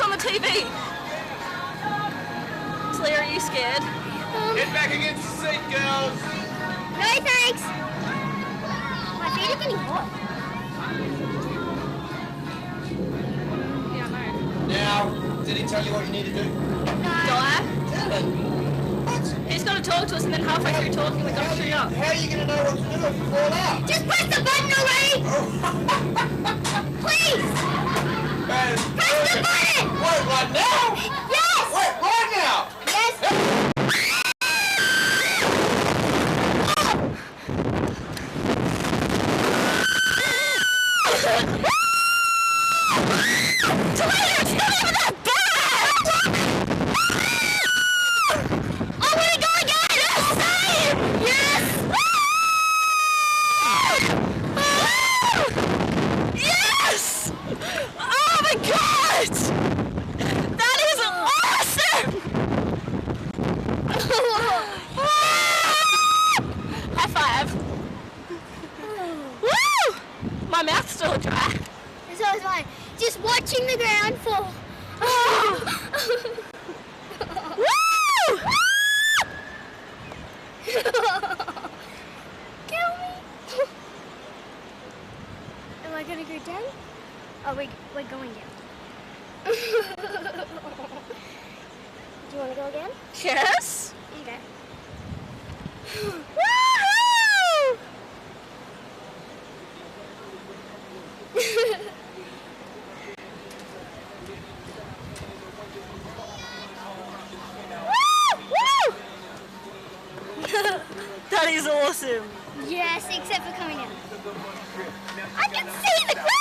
this on the TV. Claire, are you scared? Get back against the seat, girls. No thanks. My feet are getting hot. Yeah, I know. Now, did he tell you what you need to do? No. Do I? Tell it. He's got to talk to us, and then halfway through talking, we got to shoot up. How are you going to know what to do if you fall out? Just press the button already. Please. Press the button. Wait, right now? Yes. Wait, right now? Yes. My mouth's still dry. So is mine. Just watching the ground fall. Woo! Kill me. Am I gonna go down? Oh, we're going down. Do you want to go again? Yes. Okay. Woohoo! That is awesome. Yes, except for coming down. I can see the ground.